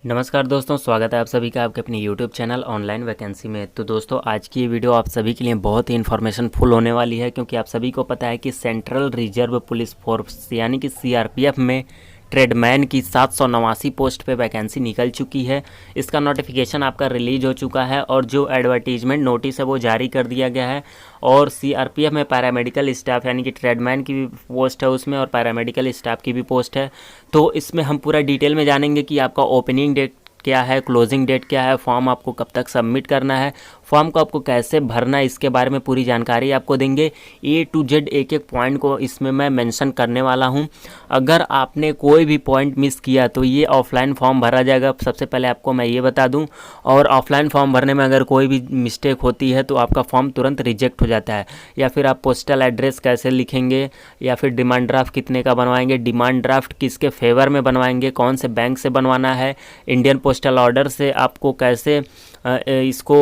नमस्कार दोस्तों, स्वागत है आप सभी का आपके अपने YouTube चैनल ऑनलाइन वैकेंसी में। तो दोस्तों, आज की ये वीडियो आप सभी के लिए बहुत ही इन्फॉर्मेशन फुल होने वाली है, क्योंकि आप सभी को पता है कि सेंट्रल रिजर्व पुलिस फोर्स यानी कि सीआरपीएफ में ट्रेडमैन की 789 पोस्ट पे वैकेंसी निकल चुकी है। इसका नोटिफिकेशन आपका रिलीज हो चुका है और जो एडवर्टीजमेंट नोटिस है वो जारी कर दिया गया है। और सीआरपीएफ में पैरामेडिकल स्टाफ यानी कि ट्रेडमैन की भी पोस्ट है उसमें, और पैरामेडिकल स्टाफ की भी पोस्ट है। तो इसमें हम पूरा डिटेल में जानेंगे कि आपका ओपनिंग डेट क्या है, क्लोजिंग डेट क्या है, फॉर्म आपको कब तक सबमिट करना है, फॉर्म को आपको कैसे भरना है, इसके बारे में पूरी जानकारी आपको देंगे। ए टू जेड एक एक पॉइंट को इसमें मैं मेंशन करने वाला हूं। अगर आपने कोई भी पॉइंट मिस किया तो ये ऑफलाइन फॉर्म भरा जाएगा, सबसे पहले आपको मैं ये बता दूं। और ऑफलाइन फॉर्म भरने में अगर कोई भी मिस्टेक होती है तो आपका फॉर्म तुरंत रिजेक्ट हो जाता है। या फिर आप पोस्टल एड्रेस कैसे लिखेंगे, या फिर डिमांड ड्राफ्ट कितने का बनवाएंगे, डिमांड ड्राफ्ट किसके फेवर में बनवाएंगे, कौन से बैंक से बनवाना है, इंडियन पोस्टल ऑर्डर से आपको कैसे इसको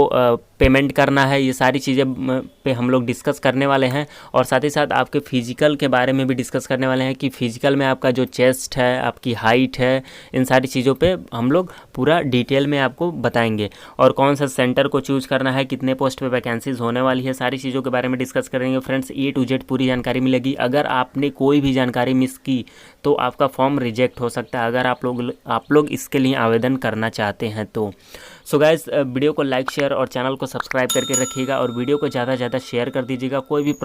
पेमेंट करना है, ये सारी चीज़ें पे हम लोग डिस्कस करने वाले हैं। और साथ ही साथ आपके फिजिकल के बारे में भी डिस्कस करने वाले हैं कि फिजिकल में आपका जो चेस्ट है, आपकी हाइट है, इन सारी चीज़ों पे हम लोग पूरा डिटेल में आपको बताएंगे। और कौन सा सेंटर को चूज़ करना है, कितने पोस्ट पे वैकेंसीज होने वाली है, सारी चीज़ों के बारे में डिस्कस करेंगे फ्रेंड्स। ए टू जेड पूरी जानकारी मिलेगी। अगर आपने कोई भी जानकारी मिस की तो आपका फॉर्म रिजेक्ट हो सकता है, अगर आप लोग इसके लिए आवेदन करना चाहते हैं तो। सो गाइस, वीडियो को लाइक शेयर और चैनल को सब्सक्राइब करके रखिएगा और वीडियो को ज़्यादा से ज़्यादा शेयर कर दीजिएगा।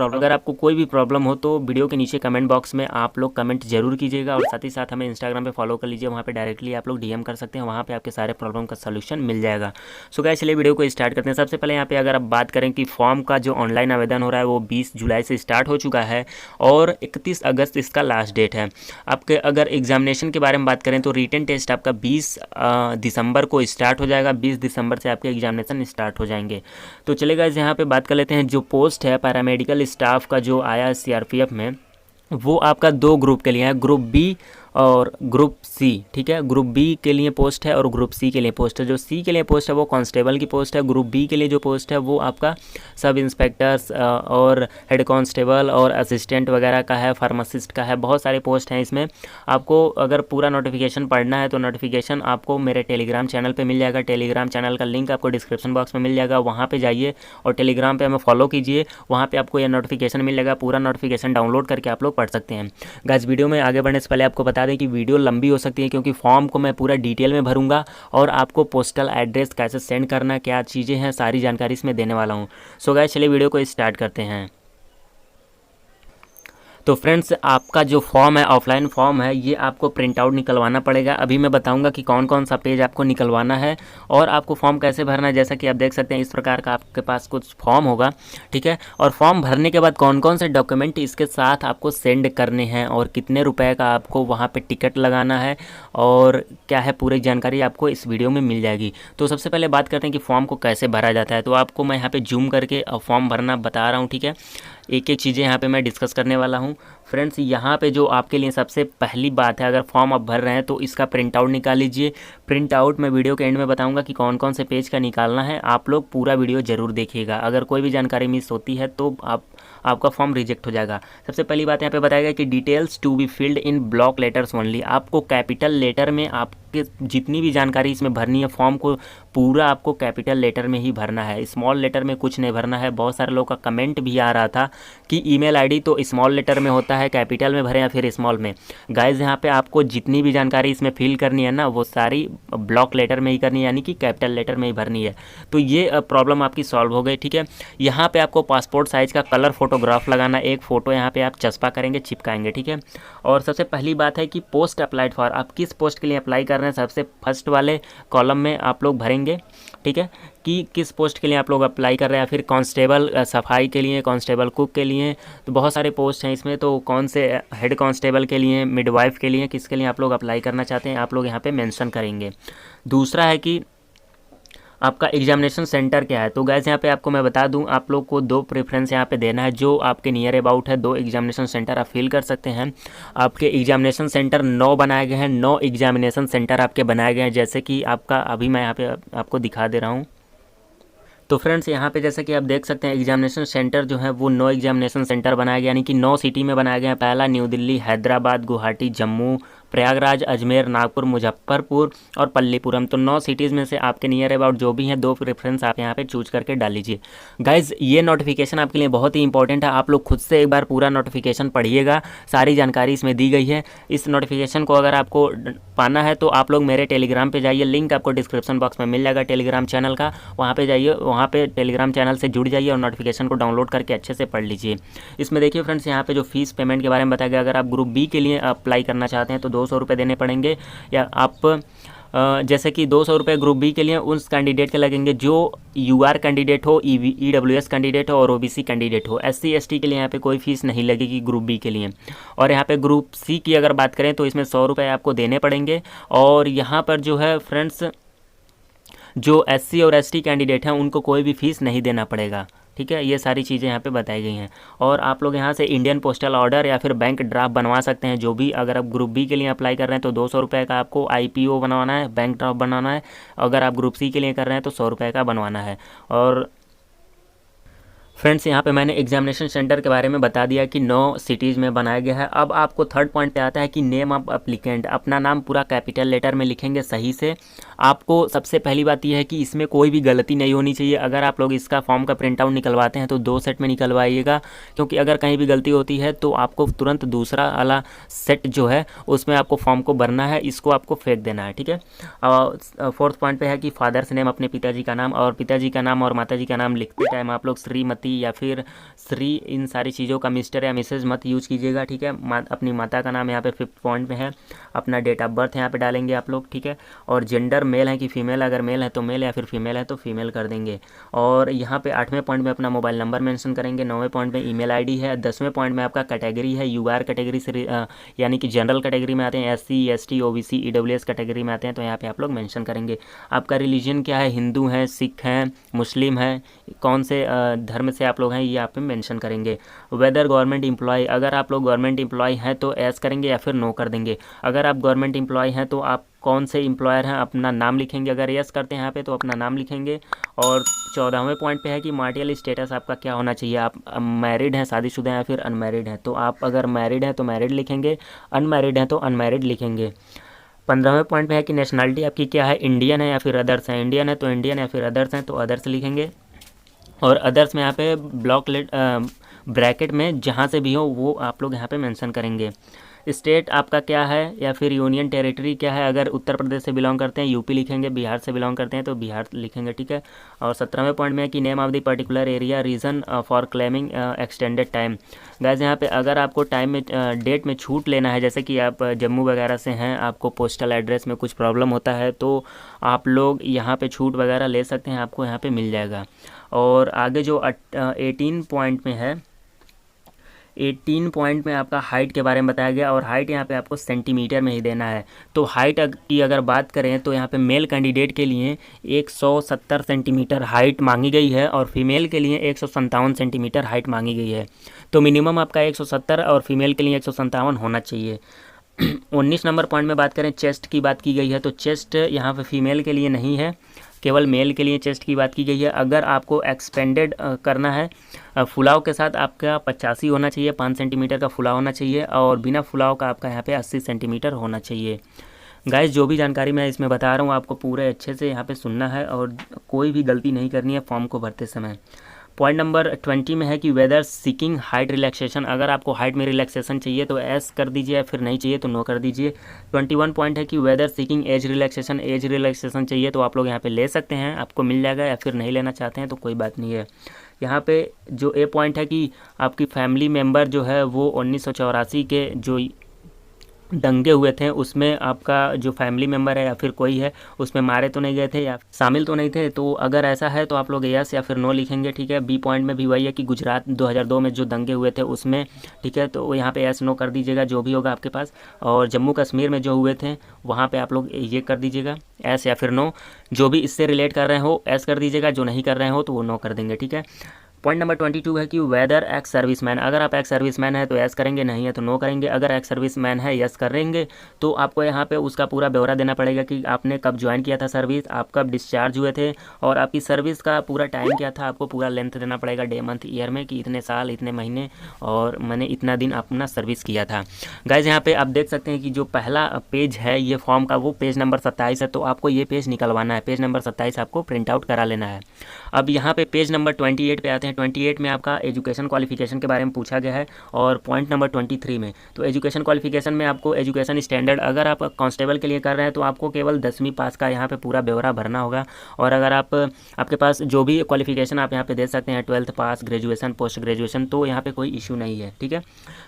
अगर आपको कोई भी प्रॉब्लम हो तो वीडियो के नीचे कमेंट बॉक्स में आप लोग कमेंट जरूर कीजिएगा। और साथ ही साथ हमें इंस्टाग्राम पे फॉलो कर लीजिए, वहाँ पे डायरेक्टली आप लोग डीएम कर सकते हैं, वहाँ पे आपके सारे प्रॉब्लम का सोल्यूशन मिल जाएगा। सो गाइस, चलिए वीडियो को स्टार्ट करते हैं। सबसे पहले यहाँ पे अगर आप बात करें कि फॉर्म का जो ऑनलाइन आवेदन हो रहा है वो 20 जुलाई से स्टार्ट हो चुका है और 31 अगस्त इसका लास्ट डेट है। आपके अगर एग्जामिनेशन के बारे में बात करें तो रिटन टेस्ट आपका 20 दिसंबर को स्टार्ट हो जाएगा। 20 दिसंबर से आपके एग्जामिनेशन स्टार्ट हो जाएंगे। तो चलेगा, यहाँ पे बात कर लेते हैं। जो पोस्ट है पैरामेडिकल स्टाफ का जो आया है सीआरपीएफ में, वो आपका दो ग्रुप के लिए है, ग्रुप बी और ग्रुप सी। ठीक है, ग्रुप बी के लिए पोस्ट है और ग्रुप सी के लिए पोस्ट है। जो सी के लिए पोस्ट है वो कांस्टेबल की पोस्ट है। ग्रुप बी के लिए जो पोस्ट है वो आपका सब इंस्पेक्टर्स और हेड कांस्टेबल और असिस्टेंट वगैरह का है, फार्मासिस्ट का है, बहुत सारे पोस्ट हैं इसमें। आपको अगर पूरा नोटिफिकेशन पढ़ना है तो नोटिफिकेशन आपको मेरे टेलीग्राम चैनल पर मिल जाएगा। टेलीग्राम चैनल का लिंक आपको डिस्क्रिप्शन बॉक्स में मिल जाएगा, वहाँ पर जाइए और टेलीग्राम पर हमें फॉलो कीजिए, वहाँ पर आपको यह नोटिफिकेशन मिल जाएगा। पूरा नोटिफिकेशन डाउनलोड करके आप लोग पढ़ सकते हैं। गाइस, वीडियो में आगे बढ़ने से पहले आपको बता दें कि वीडियो लंबी हो सकती है, क्योंकि फॉर्म को मैं पूरा डिटेल में भरूंगा और आपको पोस्टल एड्रेस कैसे सेंड करना, क्या चीज़ें हैं, सारी जानकारी इसमें देने वाला हूं। सो गाइस, चलिए वीडियो को स्टार्ट करते हैं। तो फ्रेंड्स, आपका जो फॉर्म है, ऑफलाइन फॉर्म है, ये आपको प्रिंट आउट निकलवाना पड़ेगा। अभी मैं बताऊंगा कि कौन कौन सा पेज आपको निकलवाना है और आपको फॉर्म कैसे भरना है। जैसा कि आप देख सकते हैं, इस प्रकार का आपके पास कुछ फॉर्म होगा। ठीक है, और फॉर्म भरने के बाद कौन कौन से डॉक्यूमेंट इसके साथ आपको सेंड करने हैं और कितने रुपए का आपको वहाँ पर टिकट लगाना है और क्या है, पूरी जानकारी आपको इस वीडियो में मिल जाएगी। तो सबसे पहले बात करते हैं कि फॉर्म को कैसे भरा जाता है। तो आपको मैं यहाँ पर जूम करके फॉर्म भरना बता रहा हूँ। ठीक है, एक एक चीज़ें यहाँ पे मैं डिस्कस करने वाला हूँ फ्रेंड्स। यहाँ पे जो आपके लिए सबसे पहली बात है, अगर फॉर्म आप भर रहे हैं तो इसका प्रिंट आउट निकाल लीजिए। प्रिंट आउट मैं वीडियो के एंड में बताऊँगा कि कौन कौन से पेज का निकालना है। आप लोग पूरा वीडियो ज़रूर देखिएगा, अगर कोई भी जानकारी मिस होती है तो आपका फॉर्म रिजेक्ट हो जाएगा। सबसे पहली बात यहाँ पे बताया गया कि details to be filled in block letters only. आपको कैपिटल लेटर में आपके जितनी भी जानकारी इसमें भरनी है, फॉर्म को पूरा आपको कैपिटल लेटर में ही भरना है, स्मॉल लेटर में कुछ नहीं भरना है। बहुत सारे लोगों का कमेंट भी आ रहा था कि ईमेल आईडी तो स्मॉल लेटर में होता है, कैपिटल में भरें या फिर स्मॉल में। गाइज, यहाँ पे आपको जितनी भी जानकारी इसमें फिल करनी है ना, वो सारी ब्लॉक लेटर में ही करनी है, यानी कि कैपिटल लेटर में ही भरनी है। तो ये प्रॉब्लम आपकी सॉल्व हो गई। ठीक है, यहाँ पे आपको पासपोर्ट साइज का कलर फोटोग्राफ लगाना, एक फ़ोटो यहाँ पे आप चस्पा करेंगे, चिपकाएंगे। ठीक है, और सबसे पहली बात है कि पोस्ट अप्लाइड फॉर, आप किस पोस्ट के लिए अप्लाई कर रहे हैं, सबसे फर्स्ट वाले कॉलम में आप लोग भरेंगे। ठीक है, कि किस पोस्ट के लिए आप लोग अप्लाई कर रहे हैं, या फिर कांस्टेबल सफाई के लिए, कांस्टेबल कुक के लिए, तो बहुत सारे पोस्ट हैं इसमें। तो कौन से हेड कांस्टेबल के लिए, मिडवाइफ के लिए, किसके लिए आप लोग अप्लाई करना चाहते हैं, आप लोग यहाँ पे मेंशन करेंगे। दूसरा है कि आपका एग्जामिनेशन सेंटर क्या है। तो गैस, यहाँ पे आपको मैं बता दूं, आप लोग को दो प्रेफरेंस यहाँ पे देना है, जो आपके नियर अबाउट है। दो एग्जामिनेशन सेंटर आप फिल कर सकते हैं। आपके एग्जामिनेशन सेंटर 9 बनाए गए हैं, 9 एग्जामिनेशन सेंटर आपके बनाए गए हैं, जैसे कि आपका अभी मैं यहाँ पे आपको दिखा दे रहा हूँ। तो फ्रेंड्स, यहाँ पे जैसे कि आप देख सकते हैं, एग्जामिनेशन सेंटर जो है वो 9 एग्जामिनेशन सेंटर बनाया गया, यानी कि 9 सिटी में बनाए गए हैं। पहला न्यू दिल्ली, हैदराबाद, गुवाहाटी, जम्मू, प्रयागराज, अजमेर, नागपुर, मुजफ्फरपुर और पल्लीपुरम। तो 9 सिटीज़ में से आपके नियर अबाउट जो भी हैं 2 प्रेफरेंस आप यहाँ पे चूज करके डाल लीजिए। गाइज ये नोटिफिकेशन आपके लिए बहुत ही इंपॉर्टेंट है, आप लोग खुद से एक बार पूरा नोटिफिकेशन पढ़िएगा, सारी जानकारी इसमें दी गई है। इस नोटिफिकेशन को अगर आपको पाना है तो आप लोग मेरे टेलीग्राम पे जाइए, लिंक आपको डिस्क्रिप्शन बॉक्स में मिल जाएगा टेलीग्राम चैनल का, वहाँ पे जाइए, वहाँ पे टेलीग्राम चैनल से जुड़ जाइए और नोटिफिकेशन को डाउनलोड करके अच्छे से पढ़ लीजिए। इसमें देखिए फ्रेंड्स, यहाँ पे जो फीस पेमेंट के बारे में बताया गया, अगर आप ग्रुप बी के लिए अप्लाई करना चाहते हैं तो 200 रुपये देने पड़ेंगे, या आप जैसे कि 200 रुपये ग्रुप बी के लिए उस कैंडिडेट के लगेंगे जो यूआर कैंडिडेट हो, ईडब्ल्यूएस कैंडिडेट हो और ओबीसी कैंडिडेट हो। एससी एसटी के लिए यहाँ पे कोई फीस नहीं लगेगी ग्रुप बी के लिए। और यहाँ पे ग्रुप सी की अगर बात करें तो इसमें 100 रुपये आपको देने पड़ेंगे। और यहाँ पर जो है फ्रेंड्स, जो एससी और एसटी कैंडिडेट हैं उनको कोई भी फीस नहीं देना पड़ेगा, ठीक है। ये सारी चीज़ें यहाँ पे बताई गई हैं। और आप लोग यहाँ से इंडियन पोस्टल ऑर्डर या फिर बैंक ड्राफ्ट बनवा सकते हैं, जो भी। अगर आप ग्रुप बी के लिए अप्लाई कर रहे हैं तो 200 रुपये का आपको आईपीओ बनवाना है, बैंक ड्राफ्ट बनाना है। अगर आप ग्रुप सी के लिए कर रहे हैं तो 100 रुपये का बनवाना है। और फ्रेंड्स यहाँ पे मैंने एग्जामिनेशन सेंटर के बारे में बता दिया कि 9 सिटीज़ में बनाया गया है। अब आपको थर्ड पॉइंट पे आता है कि नेम ऑफ एप्लीकेंट, अपना नाम पूरा कैपिटल लेटर में लिखेंगे सही से। आपको सबसे पहली बात यह है कि इसमें कोई भी गलती नहीं होनी चाहिए। अगर आप लोग इसका फॉर्म का प्रिंट आउट निकलवाते हैं तो 2 सेट में निकलवाइएगा, क्योंकि अगर कहीं भी गलती होती है तो आपको तुरंत दूसरा वाला सेट जो है उसमें आपको फॉर्म को भरना है, इसको आपको फेंक देना है, ठीक है। फोर्थ पॉइंट पे है कि फादर्स नेम, अपने पिताजी का नाम, और पिताजी का नाम और माताजी का नाम लिखते टाइम आप लोग श्रीमती या फिर श्री, इन सारी चीज़ों का मिस्टर या मिसेज मत यूज कीजिएगा, ठीक है। अपनी माता का नाम यहाँ पे 5th पॉइंट में है। अपना डेट ऑफ बर्थ यहाँ पे डालेंगे आप लोग, ठीक है। और जेंडर मेल है कि फीमेल, अगर मेल है तो मेल या फिर फीमेल है तो फीमेल कर देंगे। और यहाँ पे 8वें पॉइंट में अपना मोबाइल नंबर मेंशन करेंगे। 9वें पॉइंट में ईमेल आईडी है। 10वें पॉइंट में आपका कैटेगरी है, यूआर कैटेगरी से यानी कि जनरल कैटेगरी में आते हैं, SC ST OBC EWS category में आते हैं, तो यहाँ पे आप लोग मेंशन करेंगे। आपका रिलीजन क्या है, हिंदू है, सिख हैं, मुस्लिम है, कौन से धर्म से आप लोग हैं, ये आप पे मेंशन करेंगे। वेदर गवर्नमेंट एम्प्लॉय, अगर आप लोग गवर्नमेंट एम्प्लॉय हैं तो एस करेंगे या फिर नो कर देंगे। अगर आप गवर्नमेंट एम्प्लॉय हैं तो आप कौन से एम्प्लॉयर हैं अपना नाम लिखेंगे, अगर यस करते हैं यहाँ पे तो अपना नाम लिखेंगे। और 14वें पॉइंट पे है कि मैरिटल स्टेटस आपका क्या होना चाहिए, आप मैरिड हैं, शादीशुदा हैं या फिर अनमैरिड हैं। तो आप अगर मैरिड हैं तो मैरिड लिखेंगे, अनमैरिड हैं तो अनमैरिड लिखेंगे। 15वें पॉइंट पे है कि नेशनलिटी आपकी क्या है, इंडियन है या फिर अदर्स है, इंडियन है तो इंडियन या फिर अदर्स हैं तो अदर्स लिखेंगे। और अदर्स में यहाँ पे ब्रैकेट में जहाँ से भी हो वो आप लोग यहाँ पे मेंशन करेंगे। स्टेट आपका क्या है या फिर यूनियन टेरिटरी क्या है, अगर उत्तर प्रदेश से बिलोंग करते हैं यूपी लिखेंगे, बिहार से बिलोंग करते हैं तो बिहार लिखेंगे, ठीक है। और 17वें पॉइंट में है कि name of the particular area, reason for claiming extended time. Guys यहाँ पे अगर आपको टाइम में डेट में छूट लेना है, जैसे कि आप जम्मू वगैरह से हैं, आपको पोस्टल एड्रेस में कुछ प्रॉब्लम होता है तो आप लोग यहाँ पे छूट वगैरह ले सकते हैं, आपको यहाँ पे मिल जाएगा। और आगे जो 18 पॉइंट में है, 18 पॉइंट में आपका हाइट के बारे में बताया गया, और हाइट यहाँ पे आपको सेंटीमीटर में ही देना है। तो हाइट की अगर बात करें तो यहाँ पे मेल कैंडिडेट के लिए 170 सेंटीमीटर हाइट मांगी गई है और फीमेल के लिए 157 सेंटीमीटर हाइट मांगी गई है। तो मिनिमम आपका 170 और फीमेल के लिए 157 होना चाहिए। 19 नंबर पॉइंट में बात करें, चेस्ट की बात की गई है, तो चेस्ट यहाँ पे फीमेल के लिए नहीं है, केवल मेल के लिए चेस्ट की बात की गई है। अगर आपको एक्सपेंडेड करना है फुलाव के साथ, आपका 85 होना चाहिए, 5 सेंटीमीटर का फुलाव होना चाहिए, और बिना फुलाव का आपका यहाँ पे 80 सेंटीमीटर होना चाहिए। गाइस जो भी जानकारी मैं इसमें बता रहा हूँ आपको पूरे अच्छे से यहाँ पे सुनना है और कोई भी गलती नहीं करनी है फॉर्म को भरते समय। पॉइंट नंबर 20 में है कि वेदर सीकिंग हाइट रिलैक्सेशन, अगर आपको हाइट में रिलैक्सेशन चाहिए तो एस कर दीजिए, फिर नहीं चाहिए तो नो कर दीजिए। 21 पॉइंट है कि whether seeking age relaxation, age relaxation चाहिए तो आप लोग यहाँ पे ले सकते हैं, आपको मिल जाएगा, या फिर नहीं लेना चाहते हैं तो कोई बात नहीं है। यहाँ पे जो ए पॉइंट है कि आपकी फैमिली मेम्बर जो है वो 1984 के जो दंगे हुए थे उसमें आपका जो फैमिली मेम्बर है या फिर कोई है उसमें मारे तो नहीं गए थे या शामिल तो नहीं थे, तो अगर ऐसा है तो आप लोग यस या फिर नो लिखेंगे, ठीक है। बी पॉइंट में भी वही है कि गुजरात 2002 में जो दंगे हुए थे उसमें, ठीक है, तो यहाँ पे यस नो कर दीजिएगा जो भी होगा आपके पास। और जम्मू कश्मीर में जो हुए थे वहाँ पे आप लोग ये कर दीजिएगा एस या फिर नो, जो भी इससे रिलेट कर रहे हो एस कर दीजिएगा, जो नहीं कर रहे हो तो वो नो कर देंगे, ठीक है। पॉइंट नंबर 22 है कि वेदर एक्स सर्विसमैन, अगर आप एक्स सर्विसमैन है तो यस करेंगे, नहीं है तो नो करेंगे। अगर एक्स सर्विसमैन है यस करेंगे तो आपको यहाँ पे उसका पूरा ब्यौरा देना पड़ेगा कि आपने कब ज्वाइन किया था सर्विस, आप कब डिस्चार्ज हुए थे और आपकी सर्विस का पूरा टाइम क्या था। आपको पूरा लेंथ देना पड़ेगा डे मंथ ईयर में कि इतने साल इतने महीने और मैंने इतना दिन अपना सर्विस किया था। गाइज यहाँ पे आप देख सकते हैं कि जो पहला पेज है ये फॉर्म का वो पेज नंबर 27 है, तो आपको ये पेज निकलवाना है। पेज नंबर 27 आपको प्रिंट आउट करा लेना है। अब यहाँ पे पेज नंबर 28 पे आते हैं। 28 में आपका एजुकेशन क्वालिफिकेशन के बारे में पूछा गया है और पॉइंट नंबर 23 में तो एजुकेशन क्वालिफिकेशन में आपको एजुकेशन स्टैंडर्ड, अगर आप कांस्टेबल के लिए कर रहे हैं तो आपको केवल 10वीं पास का यहाँ पे पूरा ब्यौरा भरना होगा। और अगर आपके पास जो भी क्वालिफिकेशन आप यहाँ पे दे सकते हैं 12th पास, ग्रेजुएशन, पोस्ट ग्रेजुएशन, तो यहाँ पे कोई इशू नहीं है, ठीक है।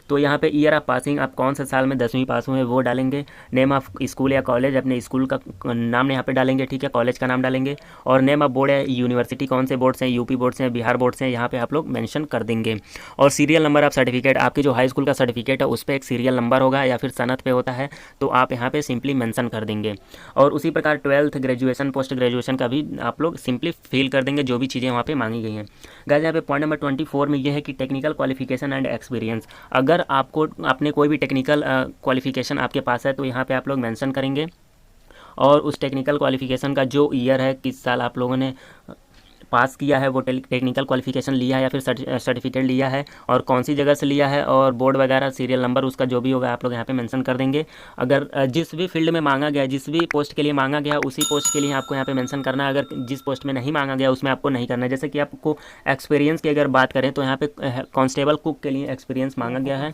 तो यहाँ पे ईयर ऑफ पासिंग, आप कौन से साल में 10वीं पास हुए वो डालेंगे। नेम ऑफ स्कूल या कॉलेज, अपने स्कूल का नाम यहाँ पे डालेंगे, ठीक है, कॉलेज का नाम डालेंगे। और नेम ऑफ बोर्ड है, यूनिवर्सिटी कौन से बोर्ड से, यूपी बोर्ड से, बिहार बोर्ड से, यहाँ पे आप लोग मेंशन कर देंगे। और सीरियल नंबर ऑफ सर्टिफिकेट, आपकी जो हाई स्कूल का सर्टिफिकेट है उस पर एक सीरियल नंबर होगा या फिर सनद पे होता है, तो आप यहाँ पे सिंपली मेंशन कर देंगे। और उसी प्रकार 12th, ग्रेजुएशन, पोस्ट ग्रेजुएशन का भी आप लोग सिंपली फिल कर देंगे जो भी चीज़ें वहाँ पे मांगी गई हैं। गाइस यहाँ पे पॉइंट नंबर 24 में ये है कि टेक्निकल क्वालिफिकेशन एंड एक्सपीरियंस, अगर आपको अपने कोई भी टेक्निकल क्वालिफिकेशन आपके पास है तो यहाँ पे आप लोग मेंशन करेंगे। और उस टेक्निकल क्वालिफिकेशन का जो ईयर है, किस साल आप लोगों ने पास किया है, वो टेक्निकल क्वालिफिकेशन लिया है या फिर सर्टिफिकेट लिया है और कौन सी जगह से लिया है, और बोर्ड वगैरह, सीरियल नंबर उसका जो भी होगा आप लोग यहाँ पे मेंशन कर देंगे। अगर जिस भी फील्ड में मांगा गया, जिस भी पोस्ट के लिए मांगा गया उसी पोस्ट के लिए आपको यहाँ पे मेंशन करना है। अगर जिस पोस्ट में नहीं मांगा गया उसमें आपको नहीं करना है। जैसे कि आपको एक्सपीरियंस की अगर बात करें तो यहाँ पे कांस्टेबल कुक के लिए एक्सपीरियंस मांगा गया है,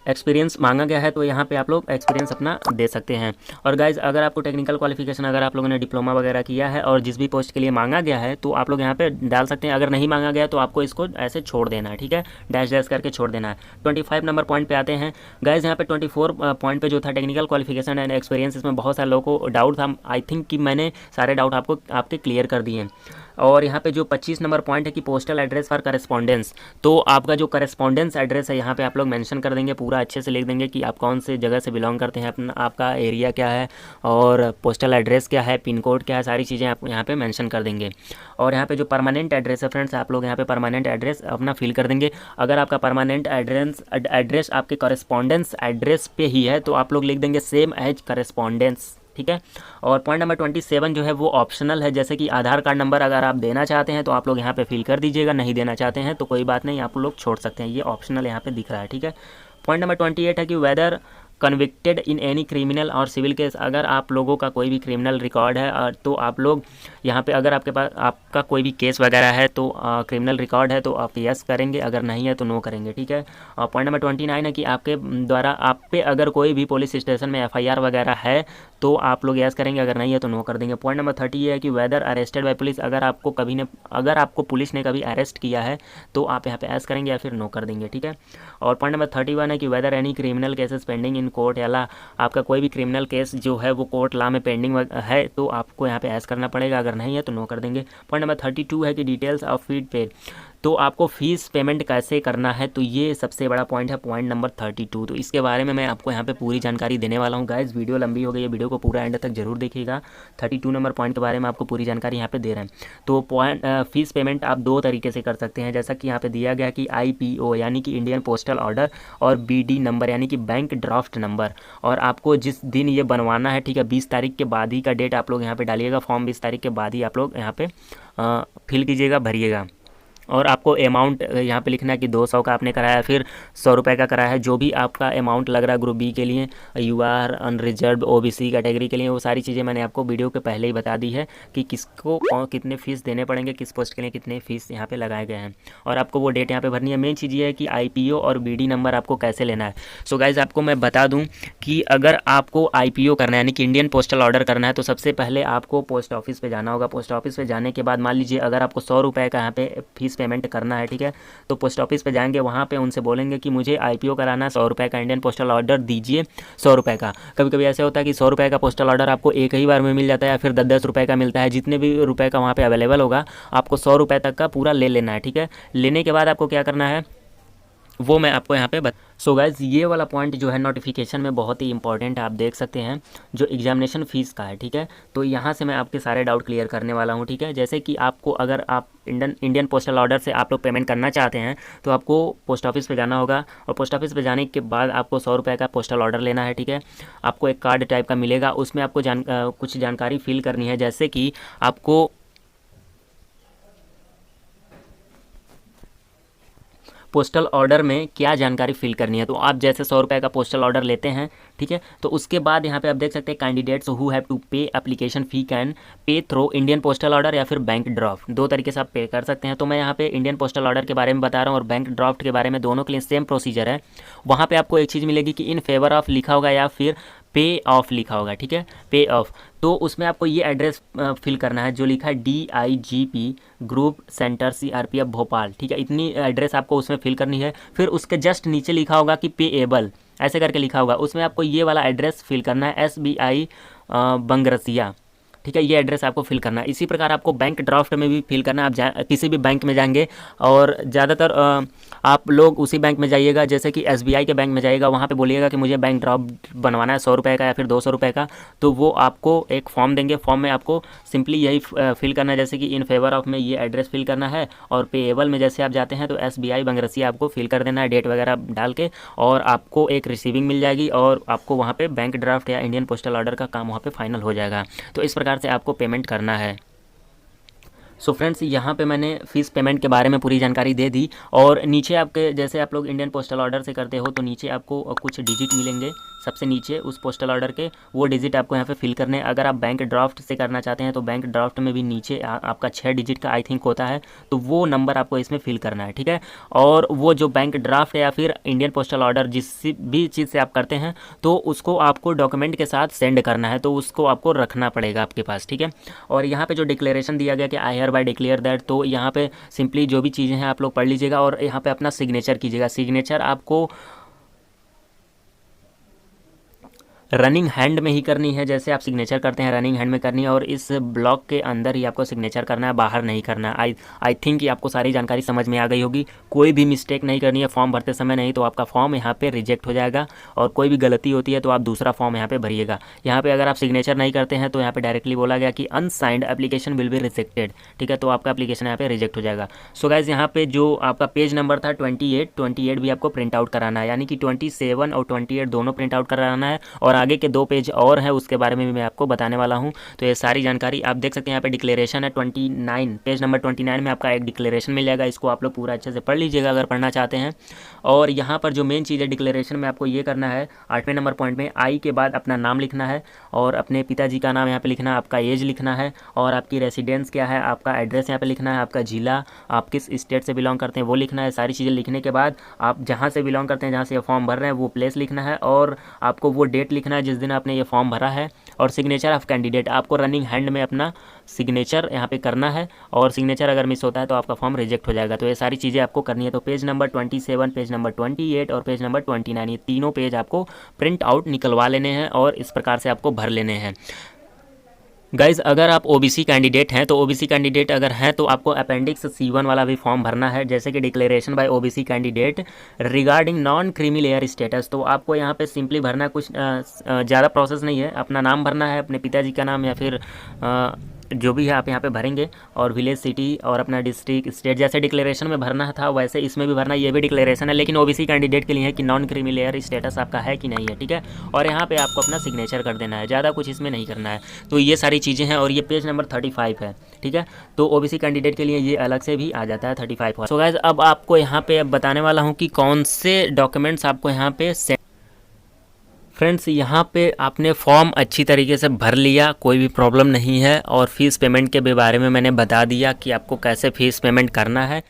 एक्सपीरियंस मांगा गया है, तो यहाँ पे आप लोग एक्सपीरियंस अपना दे सकते हैं। और गाइज अगर आपको टेक्निकल क्वालिफिकेशन, अगर आप लोगों ने डिप्लोमा वगैरह किया है और जिस भी पोस्ट के लिए मांगा गया है तो आप लोग यहाँ पे डाल सकते हैं। अगर नहीं मांगा गया तो आपको इसको ऐसे छोड़ देना है, ठीक है, डैश डैश करके छोड़ देना है। 25 नंबर पॉइंट पे आते हैं। गाइज यहाँ पे 24 पॉइंट पे जो था टेक्निकल क्वालिफिकेशन एंड एक्सपीरियंस, इसमें बहुत सारे लोगों को डाउट था। आई थिंक कि मैंने सारे डाउट आपके क्लियर कर दिए हैं। और यहाँ पे जो 25 नंबर पॉइंट है कि पोस्टल एड्रेस फॉर करस्पॉन्डेंस, तो आपका जो करस्पॉन्डेंस एड्रेस है यहाँ पे आप लोग मेंशन कर देंगे, पूरा अच्छे से लिख देंगे कि आप कौन से जगह से बिलोंग करते हैं, अपना आपका एरिया क्या है और पोस्टल एड्रेस क्या है, पिन कोड क्या है, सारी चीज़ें आप यहाँ पे मेंशन कर देंगे। और यहाँ पे जो परमानेंट एड्रेस है फ्रेंड्स, आप लोग यहाँ पे परमानेंट एड्रेस अपना फिल कर देंगे। अगर आपका परमानेंट एड्रेस आपके करस्पॉन्डेंस एड्रेस पे ही है तो आप लोग लिख देंगे सेम एज करस्पॉन्डेंस, ठीक है। और पॉइंट नंबर 27 जो है वो ऑप्शनल है, जैसे कि आधार कार्ड नंबर अगर आप देना चाहते हैं तो आप लोग यहाँ पे फिल कर दीजिएगा, नहीं देना चाहते हैं तो कोई बात नहीं, आप लोग छोड़ सकते हैं, ये ऑप्शनल यहाँ पे दिख रहा है, ठीक है। पॉइंट नंबर 28 है कि whether convicted in any criminal और सिविल केस, अगर आप लोगों का कोई भी क्रिमिनल रिकॉर्ड है और तो आप लोग यहाँ पे, अगर आपके पास आपका कोई भी केस वगैरह है तो क्रिमिनल रिकॉर्ड है तो आप यस करेंगे, अगर नहीं है तो नो करेंगे, ठीक है। और पॉइंट नंबर 29 है कि आपके द्वारा आप पे अगर कोई भी पुलिस स्टेशन में FIR वगैरह है तो आप लोग यस करेंगे, अगर नहीं है तो नो कर देंगे। पॉइंट नंबर 30 ये है कि वेदर अरेस्टेड बाय पुलिस, अगर आपको पुलिस ने कभी अरेस्ट किया है तो आप यहाँ पे यस करेंगे या फिर नो कर देंगे, ठीक है। और पॉइंट नंबर 31 है कि whether any criminal cases pending in court या ला, आपका कोई भी क्रिमिनल केस जो है वो कोर्ट ला में पेंडिंग है तो आपको यहाँ पे यस करना पड़ेगा, अगर नहीं है तो नो कर देंगे। पॉइंट नंबर 32 है कि डिटेल्स ऑफ फीड पे, तो आपको फ़ीस पेमेंट कैसे करना है, तो ये सबसे बड़ा पॉइंट है, पॉइंट नंबर 32। तो इसके बारे में मैं आपको यहाँ पे पूरी जानकारी देने वाला हूँ। गाइस वीडियो लंबी हो गई है, वीडियो को पूरा एंड तक जरूर देखिएगा। 32 नंबर पॉइंट के बारे में आपको पूरी जानकारी यहाँ पे दे रहे हैं। तो फ़ीस पेमेंट आप दो तरीके से कर सकते हैं, जैसा कि यहाँ पे दिया गया कि IPO यानी कि इंडियन पोस्टल ऑर्डर और BD नंबर यानी कि बैंक ड्राफ्ट नंबर, और आपको जिस दिन ये बनवाना है, ठीक है, 20 तारीख के बाद ही का डेट आप लोग यहाँ पे डालिएगा, फॉर्म 20 तारीख के बाद ही आप लोग यहाँ पे फिल कीजिएगा, भरिएगा। और आपको अमाउंट यहाँ पे लिखना है कि 200 का आपने कराया, फिर 100 रुपये का कराया है, जो भी आपका अमाउंट लग रहा है ग्रुप बी के लिए, UR, अनरिजर्व, OBC कैटेगरी के लिए, वो सारी चीज़ें मैंने आपको वीडियो के पहले ही बता दी है कि किसको कितने फ़ीस देने पड़ेंगे, किस पोस्ट के लिए कितने फ़ीस यहाँ पे लगाए गए हैं, और आपको वो डेट यहाँ पे भरनी है। मेन चीज़ ये है कि IPO और BD नंबर आपको कैसे लेना है। सो गाइज़ आपको मैं बता दूँ कि अगर आपको IPO करना है यानी कि इंडियन पोस्टल ऑर्डर करना है तो सबसे पहले आपको पोस्ट ऑफिस पे जाना होगा। पोस्ट ऑफिस पे जाने के बाद मान लीजिए अगर आपको 100 रुपये का यहाँ पे फीस पेमेंट करना है, ठीक है, तो पोस्ट ऑफिस पे जाएंगे, वहाँ पे उनसे बोलेंगे कि मुझे IPO कराना है, 100 रुपये का इंडियन पोस्टल ऑर्डर दीजिए, 100 रुपये का। कभी कभी ऐसे होता है कि 100 रुपये का पोस्टल ऑर्डर आपको एक ही बार में मिल जाता है या फिर 10-10 रुपये का मिलता है, जितने भी रुपये का वहाँ पे अवेलेबल होगा आपको 100 रुपये तक का पूरा ले लेना है, ठीक है। लेने के बाद आपको क्या करना है वो मैं आपको यहाँ पे सो गाइज ये वाला पॉइंट जो है नोटिफिकेशन में बहुत ही इंपॉर्टेंट है, आप देख सकते हैं जो एग्जामिनेशन फ़ीस का है, ठीक है। तो यहाँ से मैं आपके सारे डाउट क्लियर करने वाला हूँ, ठीक है। जैसे कि आपको अगर आप इंडियन पोस्टल ऑर्डर से आप लोग पेमेंट करना चाहते हैं तो आपको पोस्ट ऑफिस पे जाना होगा, और पोस्ट ऑफिस पे जाने के बाद आपको 100 रुपये का पोस्टल ऑर्डर लेना है, ठीक है। आपको एक कार्ड टाइप का मिलेगा, उसमें आपको कुछ जानकारी फिल करनी है, जैसे कि आपको पोस्टल ऑर्डर में क्या जानकारी फिल करनी है। तो आप जैसे 100 रुपये का पोस्टल ऑर्डर लेते हैं, ठीक है, तो उसके बाद यहाँ पे आप देख सकते हैं कैंडिडेट्स हु हैव टू पे application fee can pay through Indian postal order या फिर बैंक ड्राफ्ट, दो तरीके से आप पे कर सकते हैं। तो मैं यहाँ पे इंडियन पोस्टल ऑर्डर के बारे में बता रहा हूँ और बैंक ड्राफ्ट के बारे में, दोनों के लिए सेम प्रोसीजर है। वहाँ पर आपको एक चीज़ मिलेगी कि इन फेवर ऑफ लिखा होगा या फिर पे ऑफ लिखा होगा, ठीक है, पे ऑफ। तो उसमें आपको ये एड्रेस फिल करना है जो लिखा है DIGP group centre CRPF Bhopal, ठीक है, इतनी एड्रेस आपको उसमें फिल करनी है। फिर उसके जस्ट नीचे लिखा होगा कि पेएबल, ऐसे करके लिखा होगा, उसमें आपको ये वाला एड्रेस फिल करना है SBI बंगरसिया, ठीक है, ये एड्रेस आपको फिल करना है। इसी प्रकार आपको बैंक ड्राफ्ट में भी फिल करना है। आप किसी भी बैंक में जाएंगे और ज़्यादातर आप लोग उसी बैंक में जाइएगा, जैसे कि SBI के बैंक में जाइएगा, वहाँ पे बोलिएगा कि मुझे बैंक ड्राफ्ट बनवाना है 100 रुपये का या फिर 200 रुपये का, तो वो आपको एक फॉर्म देंगे। फॉर्म में आपको सिंपली यही फिल करना है, जैसे कि इन फेवर ऑफ में ये एड्रेस फिल करना है, और पेएबल में जैसे आप जाते हैं तो SBI बंगरसिया आपको फिल कर देना है, डेट वगैरह डाल के, और आपको एक रिसीविंग मिल जाएगी और आपको वहाँ पर बैंक ड्राफ्ट या इंडियन पोस्टल ऑर्डर का काम वहाँ पर फाइनल हो जाएगा। तो इस प्रकार से आपको पेमेंट करना है। सो फ्रेंड्स, यहाँ पे मैंने फ़ीस पेमेंट के बारे में पूरी जानकारी दे दी, और नीचे आपके जैसे आप लोग इंडियन पोस्टल ऑर्डर से करते हो तो नीचे आपको कुछ डिजिट मिलेंगे, सबसे नीचे उस पोस्टल ऑर्डर के वो डिजिट आपको यहाँ पे फिल करने हैं। अगर आप बैंक ड्राफ्ट से करना चाहते हैं तो बैंक ड्राफ्ट में भी नीचे आपका 6 डिजिट का आई थिंक होता है, तो वो नंबर आपको इसमें फिल करना है, ठीक है। और वो जो बैंक ड्राफ्ट या फिर इंडियन पोस्टल ऑर्डर जिस भी चीज़ से आप करते हैं तो उसको आपको डॉक्यूमेंट के साथ सेंड करना है, तो उसको आपको रखना पड़ेगा आपके पास, ठीक है। और यहाँ पे जो डिक्लेरेशन दिया गया कि I hear bye declare that, तो यहाँ पे सिंपली जो भी चीज़ें हैं आप लोग पढ़ लीजिएगा और यहाँ पे अपना सिग्नेचर कीजिएगा। सिग्नेचर आपको रनिंग हैंड में ही करनी है, जैसे आप सिग्नेचर करते हैं रनिंग हैंड में करनी है, और इस ब्लॉक के अंदर ही आपको सिग्नेचर करना है, बाहर नहीं करना है। आई थिंक कि आपको सारी जानकारी समझ में आ गई होगी। कोई भी मिस्टेक नहीं करनी है फॉर्म भरते समय, नहीं तो आपका फॉर्म यहाँ पे रिजेक्ट हो जाएगा, और कोई भी गलती होती है तो आप दूसरा फॉर्म यहाँ पे भरिएगा। यहाँ पे अगर आप सिग्नेचर नहीं करते हैं तो यहाँ पे डायरेक्टली बोला गया कि unsigned application will be rejected, ठीक है, तो आपका एप्लीकेशन यहाँ पे रिजेक्ट हो जाएगा। सो गाइज, यहाँ पे जो आपका पेज नंबर था 28 भी आपको प्रिंट आउट कराना है, यानी कि 27 और 28 दोनों प्रिंट आउट कराना है, और आगे के 2 पेज और है उसके बारे में भी मैं आपको बताने वाला हूं। तो ये सारी जानकारी आप देख सकते हैं। यहाँ पे डिक्लेरेशन है 29, पेज नंबर 29 में आपका एक डिक्लेरेशन मिल जाएगा, इसको आप लोग पूरा अच्छे से पढ़ लीजिएगा अगर पढ़ना चाहते हैं। और यहाँ पर जो मेन चीज़ है डिक्लेरेशन में आपको ये करना है, 8वें नंबर पॉइंट में आई के बाद अपना नाम लिखना है, और अपने पिताजी का नाम यहाँ पे लिखना है, आपका एज लिखना है, और आपकी रेसिडेंस क्या है, आपका एड्रेस यहाँ पे लिखना है, आपका जिला, आप किस स्टेट से बिलोंग करते हैं वो लिखना है। सारी चीज़ें लिखने के बाद आप जहाँ से बिलोंग करते हैं, जहाँ से ये फॉर्म भर रहे हैं वो प्लेस लिखना है, और आपको वो डेट लिखना है जिस दिन आपने ये फॉर्म भरा है, और सिग्नेचर ऑफ कैंडिडेट आपको रनिंग हैंड में अपना सिग्नेचर यहाँ पे करना है, और सिग्नेचर अगर मिस होता है तो आपका फॉर्म रिजेक्ट हो जाएगा। तो ये सारी चीज़ें आपको करनी है। तो पेज नंबर 27, पेज नंबर 28 और पेज नंबर 29, ये तीनों पेज आपको प्रिंट आउट निकलवा लेने हैं और इस प्रकार से आपको भर लेने हैं। गाइज़, अगर आप OBC कैंडिडेट हैं तो OBC कैंडिडेट अगर हैं तो आपको अपेंडिक्स C1 वाला भी फॉर्म भरना है, जैसे कि declaration bye OBC candidate regarding non creamy layer status. तो आपको यहाँ पे सिंपली भरना, कुछ ज़्यादा प्रोसेस नहीं है, अपना नाम भरना है, अपने पिताजी का नाम या फिर जो भी है आप यहाँ पे भरेंगे, और विलेज, सिटी और अपना डिस्ट्रिक्ट, स्टेट, जैसे डिक्लेरेशन में भरना था वैसे इसमें भी भरना। ये भी डिक्लेरेशन है लेकिन OBC कैंडिडेट के लिए है कि नॉन क्रीमी लेयर स्टेटस आपका है कि नहीं है, ठीक है। और यहाँ पे आपको अपना सिग्नेचर कर देना है, ज़्यादा कुछ इसमें नहीं करना है। तो ये सारी चीज़ें हैं, और ये पेज नंबर 35 है, ठीक है। तो OBC कैंडिडेट के लिए ये अलग से भी आ जाता है 35। सो गाइस, अब आपको यहाँ पे बताने वाला हूँ कि कौन से डॉक्यूमेंट्स आपको यहाँ पे फ्रेंड्स, यहाँ पे आपने फॉर्म अच्छी तरीके से भर लिया, कोई भी प्रॉब्लम नहीं है, और फ़ीस पेमेंट के भी बारे में मैंने बता दिया कि आपको कैसे फ़ीस पेमेंट करना है।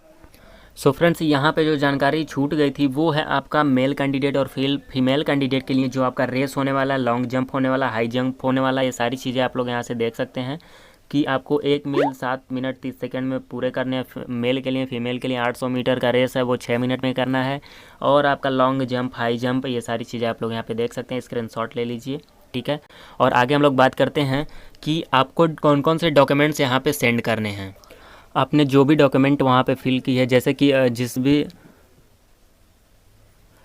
सो फ्रेंड्स, यहाँ पे जो जानकारी छूट गई थी वो है आपका मेल कैंडिडेट और फीमेल कैंडिडेट के लिए जो आपका रेस होने वाला, लॉन्ग जंप होने वाला, हाई जंप होने वाला, ये सारी चीज़ें आप लोग यहाँ से देख सकते हैं कि आपको 1 मील 7 मिनट 30 सेकंड में पूरे करने हैं। मेल के लिए, फीमेल के लिए 800 मीटर का रेस है वो 6 मिनट में करना है, और आपका लॉन्ग जंप, हाई जंप, ये सारी चीज़ें आप लोग यहाँ पे देख सकते हैं, स्क्रीनशॉट ले लीजिए, ठीक है। और आगे हम लोग बात करते हैं कि आपको कौन कौन से डॉक्यूमेंट्स यहाँ पे सेंड करने हैं। आपने जो भी डॉक्यूमेंट वहाँ पे फिल की है, जैसे कि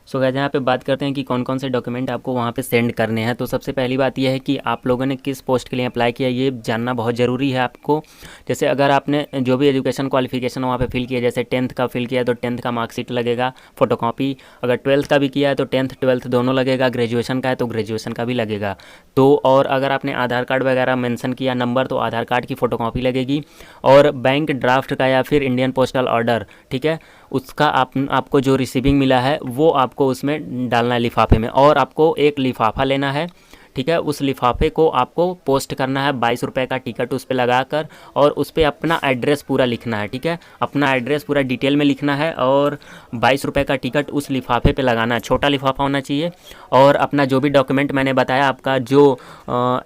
सो गाइस यहाँ पे बात करते हैं कि कौन कौन से डॉक्यूमेंट आपको वहाँ पे सेंड करने हैं। तो सबसे पहली बात यह है कि आप लोगों ने किस पोस्ट के लिए अप्लाई किया, ये जानना बहुत ज़रूरी है आपको। जैसे अगर आपने जो भी एजुकेशन क्वालिफिकेशन वहाँ पे फिल किया, जैसे 10th का फिल किया तो 10th का मार्कशीट लगेगा फ़ोटोकॉपी, अगर 12th का भी किया है तो 10th 12th दोनों लगेगा, ग्रेजुएशन का है तो ग्रेजुएशन का भी लगेगा। तो और अगर आपने आधार कार्ड वगैरह मेंशन किया नंबर, तो आधार कार्ड की फ़ोटोकॉपी लगेगी, और बैंक ड्राफ्ट का या फिर इंडियन पोस्टल ऑर्डर, ठीक है, उसका आपको जो रिसीविंग मिला है वो आपको उसमें डालना है लिफाफे में, और आपको एक लिफाफा लेना है, ठीक है। उस लिफाफे को आपको पोस्ट करना है, 22 रुपये का टिकट उस पर लगाकर, और उस पर अपना एड्रेस पूरा लिखना है, ठीक है, अपना एड्रेस पूरा डिटेल में लिखना है, और 22 रुपये का टिकट उस लिफाफे पे लगाना है। छोटा लिफाफा होना चाहिए, और अपना जो भी डॉक्यूमेंट मैंने बताया, आपका जो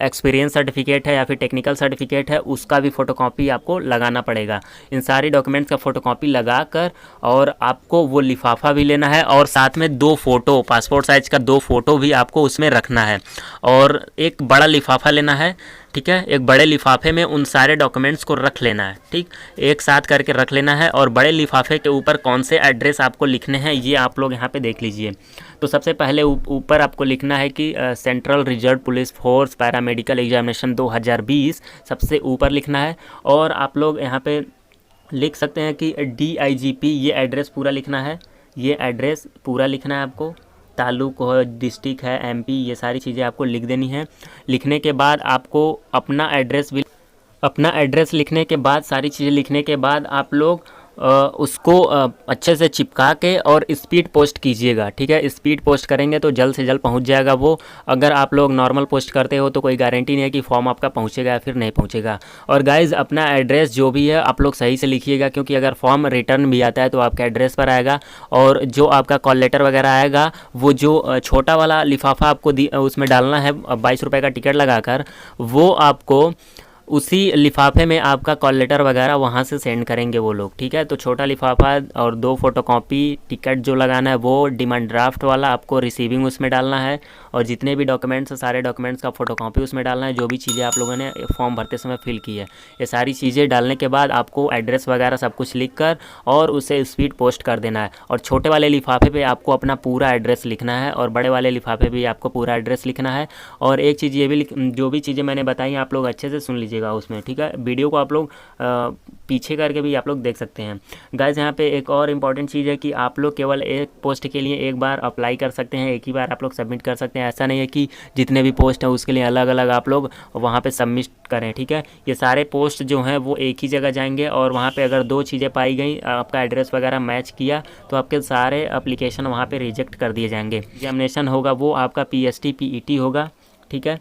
एक्सपीरियंस सर्टिफिकेट है या फिर टेक्निकल सर्टिफिकेट है, उसका भी फ़ोटोकॉपी आपको लगाना पड़ेगा। इन सारी डॉक्यूमेंट्स का फ़ोटोकॉपी लगा कर, और आपको वो लिफाफा भी लेना है, और साथ में 2 फ़ोटो, पासपोर्ट साइज़ का 2 फ़ोटो भी आपको उसमें रखना है, और एक बड़ा लिफाफा लेना है, ठीक है। एक बड़े लिफाफे में उन सारे डॉक्यूमेंट्स को रख लेना है, ठीक, एक साथ करके रख लेना है। और बड़े लिफाफे के ऊपर कौन से एड्रेस आपको लिखने हैं ये आप लोग यहाँ पे देख लीजिए। तो सबसे पहले ऊपर आपको लिखना है कि central reserve police force paramedical examination 2020, सबसे ऊपर लिखना है। और आप लोग यहाँ पे लिख सकते हैं कि DIGP, ये एड्रेस पूरा लिखना है, ये एड्रेस पूरा लिखना है आपको। ताल्लुक हो, डिस्ट्रिक्ट है, MP, ये सारी चीज़ें आपको लिख देनी है। लिखने के बाद आपको अपना एड्रेस लिखने के बाद, सारी चीज़ें लिखने के बाद आप लोग उसको अच्छे से चिपका के और स्पीड पोस्ट कीजिएगा, ठीक है। स्पीड पोस्ट करेंगे तो जल्द से जल्द पहुंच जाएगा वो। अगर आप लोग नॉर्मल पोस्ट करते हो तो कोई गारंटी नहीं है कि फॉर्म आपका पहुंचेगा या फिर नहीं पहुंचेगा। और गाइज़ अपना एड्रेस जो भी है आप लोग सही से लिखिएगा, क्योंकि अगर फॉर्म रिटर्न भी आता है तो आपके एड्रेस पर आएगा, और जो आपका कॉल लेटर वगैरह आएगा, वो जो छोटा वाला लिफाफा आपको उसमें डालना है 22 रुपये का टिकट लगाकर, वो आपको उसी लिफाफे में आपका कॉल लेटर वगैरह वहाँ से सेंड करेंगे वो लोग, ठीक है। तो छोटा लिफाफा और 2 फोटोकॉपी, टिकट जो लगाना है वो डिमांड ड्राफ्ट वाला आपको रिसीविंग उसमें डालना है, और जितने भी डॉक्यूमेंट्स हैं सारे डॉक्यूमेंट्स का फ़ोटोकॉपी उसमें डालना है, जो भी चीज़ें आप लोगों ने फॉर्म भरते समय फिल की है। ये सारी चीज़ें डालने के बाद आपको एड्रेस वगैरह सब कुछ लिख कर और उसे स्पीड पोस्ट कर देना है। और छोटे वाले लिफाफे पे आपको अपना पूरा एड्रेस लिखना है, और बड़े वाले लिफाफे भी आपको पूरा एड्रेस लिखना है। और एक चीज़ ये भी, जो भी चीज़ें मैंने बताई आप लोग अच्छे से सुन लीजिएगा उसमें, ठीक है। वीडियो को आप लोग पीछे करके भी आप लोग देख सकते हैं। गाइस यहाँ पे एक और इम्पॉर्टेंट चीज़ है कि आप लोग केवल एक पोस्ट के लिए एक बार अप्लाई कर सकते हैं, एक ही बार आप लोग सबमिट कर सकते हैं। ऐसा नहीं है कि जितने भी पोस्ट हैं उसके लिए अलग अलग आप लोग वहाँ पे सबमिट करें, ठीक है। ये सारे पोस्ट जो हैं वो एक ही जगह जाएंगे, और वहाँ पे अगर 2 चीज़ें पाई गई, आपका एड्रेस वगैरह मैच किया, तो आपके सारे अप्लीकेशन वहाँ पे रिजेक्ट कर दिए जाएंगे। एग्जामिनेशन होगा वो आपका PST PET होगा, ठीक है।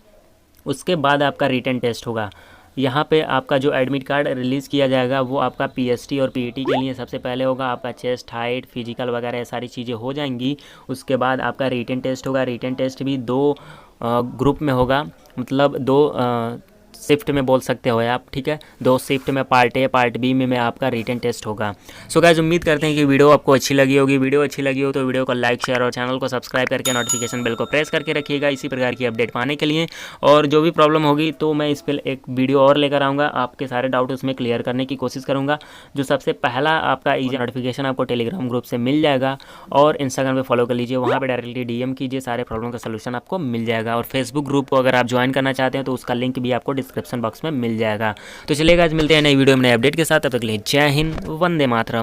उसके बाद आपका रिटन टेस्ट होगा। यहाँ पे आपका जो एडमिट कार्ड रिलीज़ किया जाएगा वो आपका PST और PET के लिए सबसे पहले होगा। आपका चेस्ट हाइट, फिजिकल वगैरह सारी चीज़ें हो जाएंगी। उसके बाद आपका रिटन टेस्ट होगा। रिटन टेस्ट भी 2 ग्रुप में होगा, मतलब 2 शिफ्ट में बोल सकते हो आप, ठीक है। 2 शिफ्ट में, पार्ट A पार्ट B में आपका रिटन टेस्ट होगा। सो गाइस उम्मीद करते हैं कि वीडियो आपको अच्छी लगी होगी। वीडियो अच्छी लगी हो तो वीडियो को लाइक, शेयर और चैनल को सब्सक्राइब करके नोटिफिकेशन बेल को प्रेस करके रखिएगा इसी प्रकार की अपडेट पाने के लिए। और जो भी प्रॉब्लम होगी तो मैं इस पर एक वीडियो और लेकर आऊँगा, आपके सारे डाउट उसमें क्लियर करने की कोशिश करूँगा। जो सबसे पहला आपका एग्जाम नोटिफिकेशन आपको टेलीग्राम ग्रुप से मिल जाएगा, और इंस्टाग्राम पर फॉलो कर लीजिए, वहाँ पर डायरेक्टली DM कीजिए, सारे प्रॉब्लम का सलूशन आपको मिल जाएगा। और फेसबुक ग्रुप को अगर आप ज्वाइन करना चाहते हैं तो उसका लिंक भी आपको डिस्क्रिप्शन बॉक्स में मिल जाएगा। तो चलिए गाइस मिलते हैं नई वीडियो में नए अपडेट के साथ, तब तक के लिए जय हिंद, वंदे मातरम।